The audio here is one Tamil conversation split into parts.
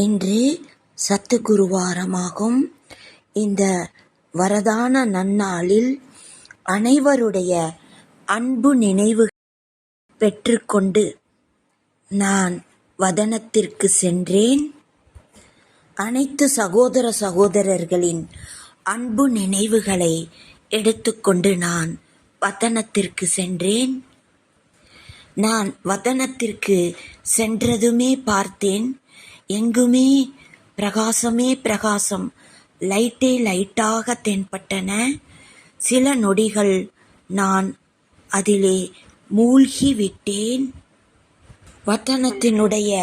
இன்று சத்துகுருவாரமாகும். இந்த வரதான நன்னாளில் அனைவருடைய அன்பு நினைவு பெற்றுக்கொண்டு நான் வதனத்திற்கு சென்றேன். அனைத்து சகோதர சகோதரர்களின் அன்பு நினைவுகளை எடுத்துக்கொண்டு நான் வதனத்திற்கு சென்றேன். நான் வதனத்திற்கு சென்றதுமே பார்த்தேன், எங்குமே பிரகாசமே பிரகாசம், லைட்டே லைட்டாக தென்பட்டன. சில நொடிகள் நான் அதிலே மூழ்கி விட்டேன். வதனத்தினுடைய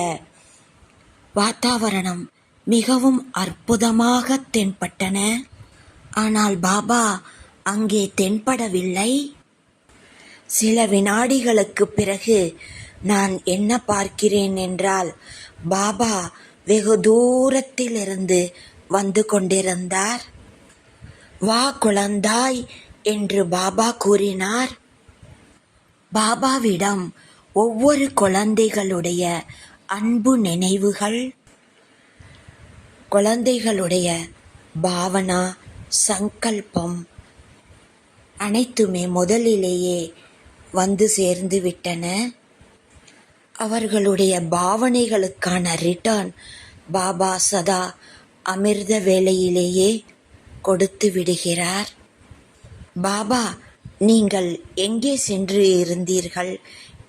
வாத்தாவரணம் மிகவும் அற்புதமாக தென்பட்டன. ஆனால் பாபா அங்கே தென்படவில்லை. சில வினாடிகளுக்கு பிறகு நான் என்ன பார்க்கிறேன் என்றால், பாபா வெகு தூரத்திலிருந்து வந்து கொண்டிருந்தார். வா குழந்தாய் என்று பாபா கூறினார். பாபாவிடம் ஒவ்வொரு குழந்தைகளுடைய அன்பு நினைவுகள், குழந்தைகளுடைய பாவனா, சங்கல்பம் அனைத்துமே முதலிலேயே வந்து சேர்ந்து விட்டன. அவர்களுடைய பாவனைகளுக்கான ரிட்டர்ன் பாபா சதா அமிர்த வேளையிலேயே கொடுத்து விடுகிறார். பாபா, நீங்கள் எங்கே சென்று இருந்தீர்கள்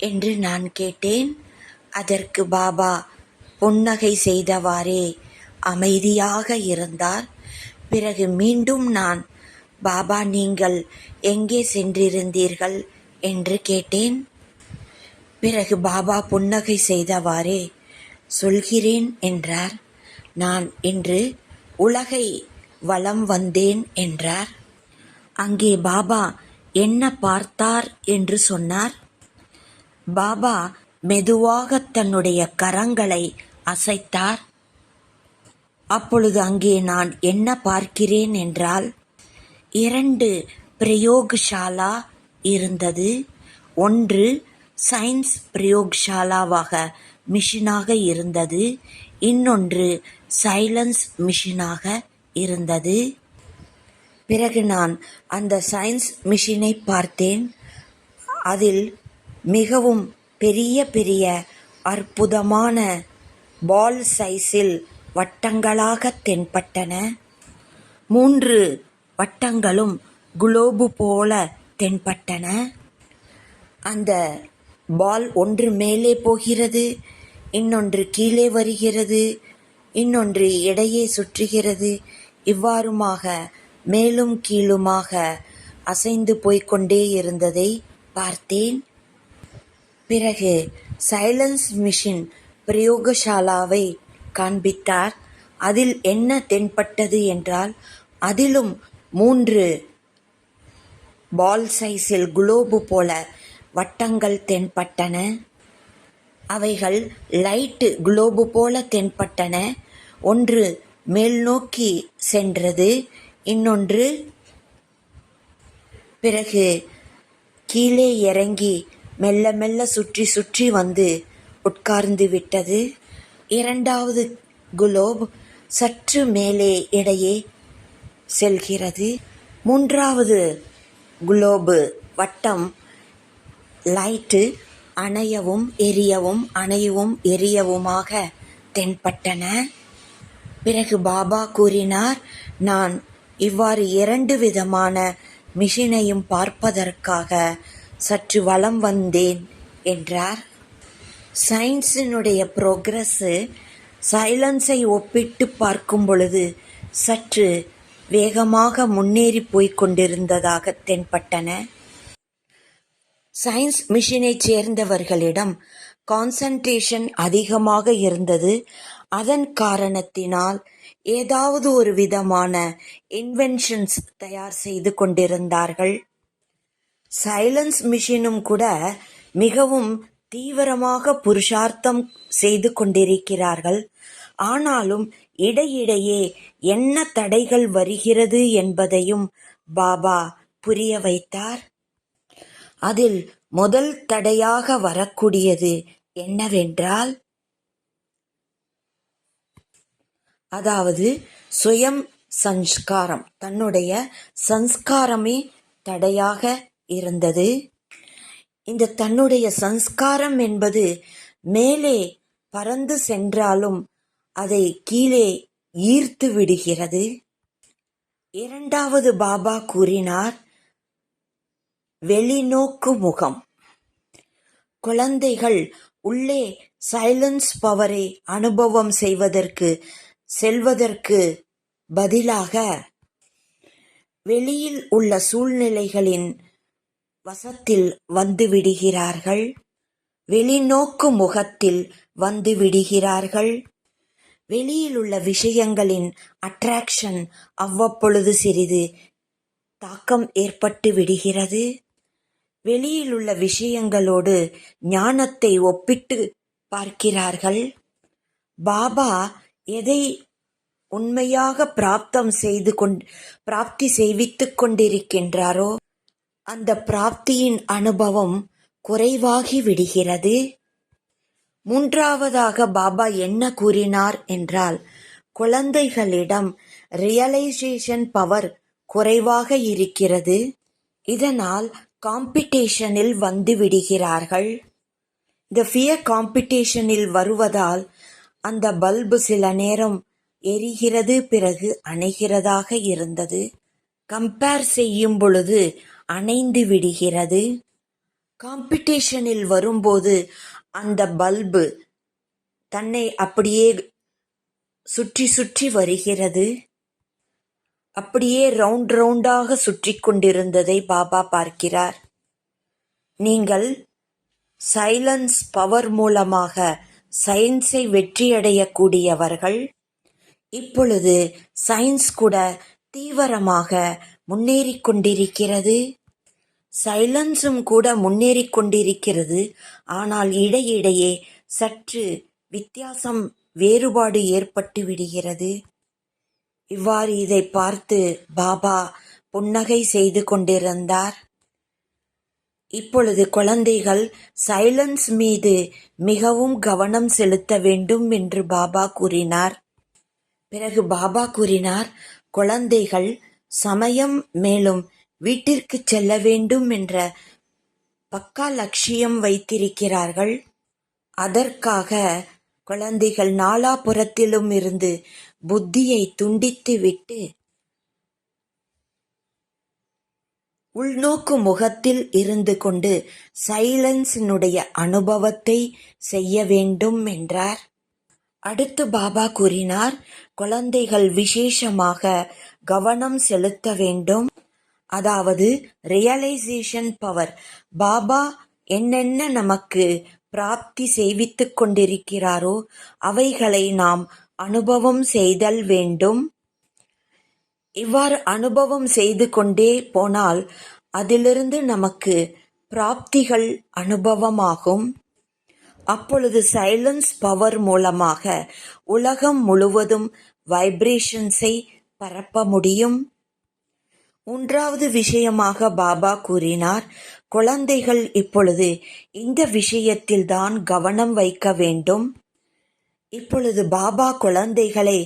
என்று நான் கேட்டேன். அதற்கு பாபா புன்னகை செய்தவாறே அமைதியாக இருந்தார். பிறகு மீண்டும் நான், பாபா நீங்கள் எங்கே சென்றிருந்தீர்கள் என்று கேட்டேன். பிறகு பாபா புன்னகை செய்தவாறே சொல்கிறேன் என்றார். நான் இன்று உலகை வலம் வந்தேன் என்றார். அங்கே பாபா என்ன பார்த்தார் என்று சொன்னார். பாபா மெதுவாக தன்னுடைய கரங்களை அசைத்தார். அப்பொழுது அங்கே நான் என்ன பார்க்கிறேன் என்றால், 2 பிரயோகசாலா இருந்தது. ஒன்று சயின்ஸ் பிரயோகசாலாவாக மிஷினாக இருந்தது, இன்னொன்று சைலன்ஸ் மிஷினாக இருந்தது. பிறகு நான் அந்த சயின்ஸ் மிஷினை பார்த்தேன். அதில் மிகவும் பெரிய பெரிய அற்புதமான பால் சைஸில் வட்டங்களாக தென்பட்டன. 3 வட்டங்களும் குளோபு போல தென்பட்டன. அந்த பால் ஒன்று மேலே போகிறது, இன்னொன்று கீழே வருகிறது, இன்னொன்று இடையே சுற்றுகிறது. இவ்வாறுமாக மேலும் கீழுமாக அசைந்து போய்கொண்டே இருந்ததை பார்த்தேன். பிறகு சைலன்ஸ் மிஷின் பிரயோகசாலாவை காண்பித்தார். அதில் என்ன தென்பட்டது என்றால், அதிலும் 3 பால் சைஸில் குளோபு போல வட்டங்கள் தென்பட்டன. அவைகள் லைட் குளோபு போல தென்பட்டன. ஒன்று மேல் நோக்கி சென்றது, இன்னொன்று பிறகு கீழே இறங்கி மெல்ல மெல்ல சுற்றி சுற்றி வந்து உட்கார்ந்து விட்டது. 2வது குளோப் சற்று மேலே இடையே செல்கிறது. 3வது குளோபு வட்டம் லைட்டு அணையவும் எரியவும் அணையவும் எரியவுமாக தென்பட்டன. பிறகு பாபா கூறினார், நான் இவ்வாறு 2 விதமான மிஷினையும் பார்ப்பதற்காக சற்று வலம் வந்தேன் என்றார். சயின்ஸினுடைய ப்ரோக்ரஸ்ஸு சைலன்ஸை ஒப்பிட்டு பார்க்கும் பொழுது சற்று வேகமாக முன்னேறி போய்க் கொண்டிருந்ததாக தென்பட்டன. சயின்ஸ் மிஷினைச் சேர்ந்தவர்களிடம் கான்சன்ட்ரேஷன் அதிகமாக இருந்தது. அதன் காரணத்தினால் ஏதாவது ஒரு விதமான இன்வென்ஷன்ஸ் தயார் செய்து கொண்டிருந்தார்கள். சைலன்ஸ் மிஷினும் கூட மிகவும் தீவிரமாக புருஷார்த்தம் செய்து கொண்டிருக்கிறார்கள். ஆனாலும் இடையிடையே என்ன தடைகள் வருகிறது என்பதையும் பாபா புரிய வைத்தார். அதில் முதல் தடையாக வரக்கூடியது என்னவென்றால், அதாவது சுயம் சன்ஸ்காரம், தன்னுடைய சன்ஸ்காரமே தடையாக இருந்தது. இந்த தன்னுடைய சன்ஸ்காரம் என்பது மேலே பறந்து சென்றாலும் அதை கீழே ஈர்த்து விடுகிறது. இரண்டாவது பாபா கூறினார், வெளிநோக்கு முகம். குழந்தைகள் உள்ளே சைலன்ஸ் பவரை அனுபவம் செல்வதற்கு பதிலாக வெளியில் உள்ள சூழ்நிலைகளின் வசத்தில் வந்துவிடுகிறார்கள். வெளிநோக்கு முகத்தில் வந்துவிடுகிறார்கள். வெளியில் உள்ள விஷயங்களின் அட்ராக்ஷன் அவ்வப்பொழுது சிறிது தாக்கம் ஏற்பட்டு விடுகிறது. வெளியில் உள்ள விஷயங்களோடு ஞானத்தை ஒப்பிட்டு பார்க்கிறார்கள். பாபா எதை உண்மையாக பிராப்தி செய்வித்துக் கொண்டிருக்கின்றாரோ அந்த பிராப்தியின் அனுபவம் குறைவாகி விடுகிறது. மூன்றாவதாக பாபா என்ன கூறினார் என்றால், குழந்தைகளிடம் ரியலைசேஷன் பவர் குறைவாக இருக்கிறது. இதனால் காம்படிஷனில் வந்து விடுகிறார்கள். இந்த ஃபியர் காம்படிஷனில் வருவதால் அந்த பல்பு சில நேரம் எரிகிறது, பிறகு அணைகிறதாக இருந்தது. கம்பேர் செய்யும் பொழுது அணைந்து விடுகிறது. காம்படிஷனில் வரும்போது அந்த பல்பு தன்னை அப்படியே சுற்றி சுற்றி வருகிறது. அப்படியே ரவுண்டாக சுற்றி கொண்டிருந்ததை பாபா பார்க்கிறார். நீங்கள் சைலன்ஸ் பவர் மூலமாக சயின்ஸை வெற்றியடையக்கூடியவர்கள். இப்பொழுது சயின்ஸ் கூட தீவிரமாக முன்னேறிக் கொண்டிருக்கிறது. சைலன்ஸும் கூட முன்னேறிக் கொண்டிருக்கிறது. ஆனால் இடையிடையே சற்று வித்தியாசம், வேறுபாடு ஏற்பட்டு விடுகிறது. இவ்வாறு இதை பார்த்து பாபா புன்னகை செய்து கொண்டிருந்தார். இப்பொழுது குழந்தைகள் சைலன்ஸ் மீது மிகவும் கவனம் செலுத்த வேண்டும் என்று பாபா கூறினார். பிறகு பாபா கூறினார், குழந்தைகள் சமயம் மேலும் வீட்டிற்கு செல்ல வேண்டும் என்ற பக்கா லட்சியம் வைத்திருக்கிறார்கள். அதற்காக குழந்தைகள் நாலாபுறத்திலும் இருந்து புத்தியை துண்டித்து விட்டு உள்நோக்கு முகத்தில் இருந்து கொண்டு சைலன்ஸினுடைய அனுபவத்தை செய்ய வேண்டும் என்றார். அடுத்து பாபா கூறினார், குழந்தைகள் விசேஷமாக கவனம் செலுத்த வேண்டும். அதாவது ரியலைசேஷன் பவர். பாபா என்னென்ன நமக்கு பிராப்தி செய்வித்துக் கொண்டிருக்கிறாரோ அவைகளை நாம் அனுபவம் செய்தல் வேண்டும். இவ்வாறு அனுபவம் செய்து கொண்டே போனால் அதிலிருந்து நமக்கு பிராப்திகள் அனுபவமாகும். அப்பொழுது சைலன்ஸ் பவர் மூலமாக உலகம் முழுவதும் வைப்ரேஷன்ஸை பரப்ப முடியும். மூன்றாவது விஷயமாக பாபா கூறினார், குழந்தைகள் இப்பொழுது இந்த விஷயத்தில் தான் கவனம் வைக்க வேண்டும். இப்பொழுது பாபா குழந்தைகளை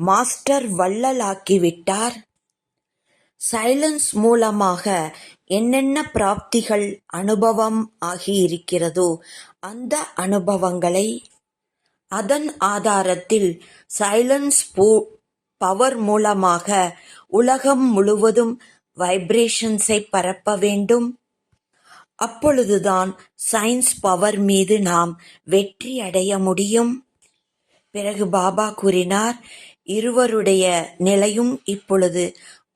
மாஸ்டர் வள்ளலாக்கிவிட்டார். சைலன்ஸ் மூலமாக என்னென்ன பிராப்திகள் அனுபவம் ஆகியிருக்கிறதோ அந்த அனுபவங்களை அதன் ஆதாரத்தில் சைலன்ஸ் பவர் மூலமாக உலகம் முழுவதும் வைப்ரேஷன்ஸை பரப்ப வேண்டும். அப்பொழுதுதான் சயின்ஸ் பவர் மீது நாம் வெற்றி அடைய முடியும். பிறகு பாபா கூறினார், இருவருடைய நிலையும் இப்பொழுது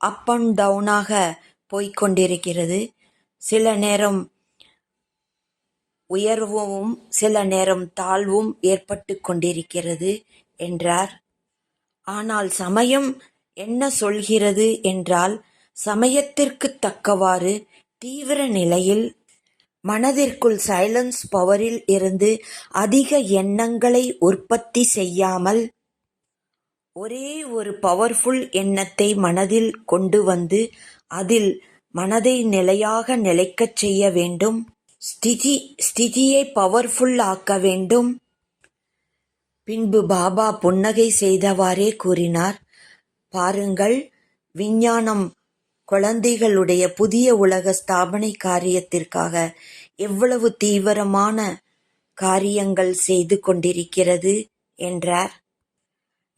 அப் அண்ட் டவுனாக போய்கொண்டிருக்கிறது. சில நேரம் உயர்வும் சில நேரம் தாழ்வும் ஏற்பட்டு கொண்டிருக்கிறது என்றார். ஆனால் சமயம் என்ன சொல்கிறது என்றால், சமயத்திற்கு தக்கவாறு தீவிர நிலையில் மனதிற்குள் சைலன்ஸ் பவரில் இருந்து அதிக எண்ணங்களை உற்பத்தி செய்யாமல் ஒரே ஒரு பவர்ஃபுல் எண்ணத்தை மனதில் கொண்டு வந்து அதில் மனதை நிலையாக நிலைக்கச் செய்ய வேண்டும். ஸ்திதியை பவர்ஃபுல் ஆக்க வேண்டும். பின்பு பாபா புன்னகை செய்தவாறே கூறினார், பாருங்கள், விஞ்ஞானம் குழந்தைகளுடைய புதிய உலக ஸ்தாபனை காரியத்திற்காக எவ்வளவு தீவிரமான காரியங்கள் செய்து கொண்டிருக்கிறது என்றார்.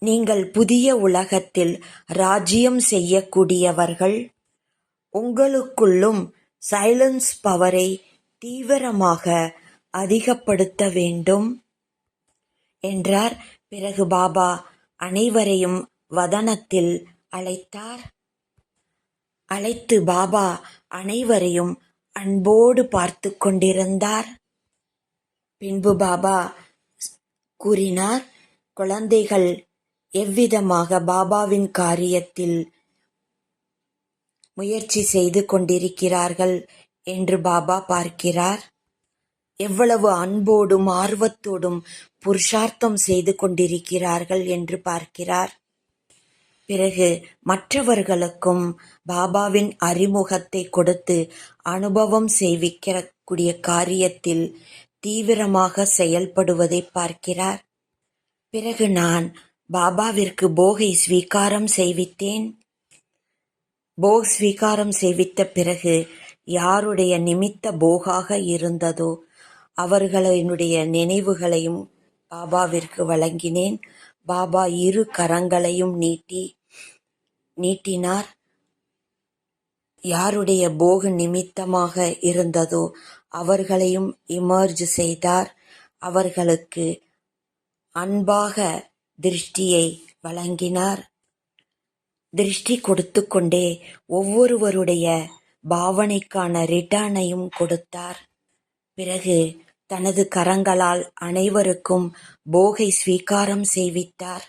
நீங்கள் புதிய உலகத்தில் ராஜ்யம் செய்யக்கூடியவர்கள். உங்களுக்குள்ளும் சைலன்ஸ் பவரை தீவிரமாக அதிகப்படுத்த வேண்டும் என்றார். பிறகு பாபா அனைவரையும் வதனத்தில் அழைத்தார். அழைத்து பாபா அனைவரையும் அன்போடு பார்த்து கொண்டிருந்தார். பின்பு பாபா கூறினார், குழந்தைகள் எவ்விதமாக பாபாவின் காரியத்தில் முயற்சி செய்து கொண்டிருக்கிறார்கள் என்று பாபா பார்க்கிறார். எவ்வளவு அன்போடும் ஆர்வத்தோடும் புருஷார்த்தம் செய்து கொண்டிருக்கிறார்கள் என்று பார்க்கிறார். பிறகு மற்றவர்களுக்கும் பாபாவின் அறிமுகத்தை கொடுத்து அனுபவம் செய்விக்கக்கூடிய காரியத்தில் தீவிரமாக செயல்படுவதை பார்க்கிறார். பிறகு நான் பாபாவிற்கு போகை ஸ்வீகாரம் செய்வித்தேன். போக் ஸ்வீகாரம் செய்வித்த பிறகு யாருடைய நிமித்த போகாக இருந்ததோ அவர்களுடைய நினைவுகளையும் பாபாவிற்கு வழங்கினேன். பாபா இரு கரங்களையும் நீட்டினார். யாருடைய போக நிமித்தமாக இருந்ததோ அவர்களையும் இமர்ஜ் செய்தார். அவர்களுக்கு அன்பாக திருஷ்டியை வழங்கினார். திருஷ்டி கொடுத்து கொண்டே ஒவ்வொருவருடைய பாவனைக்கான ரிட்டர்னையும் கொடுத்தார். பிறகு தனது கரங்களால் அனைவருக்கும் போகை ஸ்வீகாரம் செய்வித்தார்.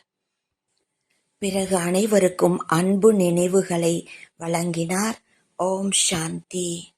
பிறகு அனைவருக்கும் அன்பு நினைவுகளை வழங்கினார். ஓம் சாந்தி.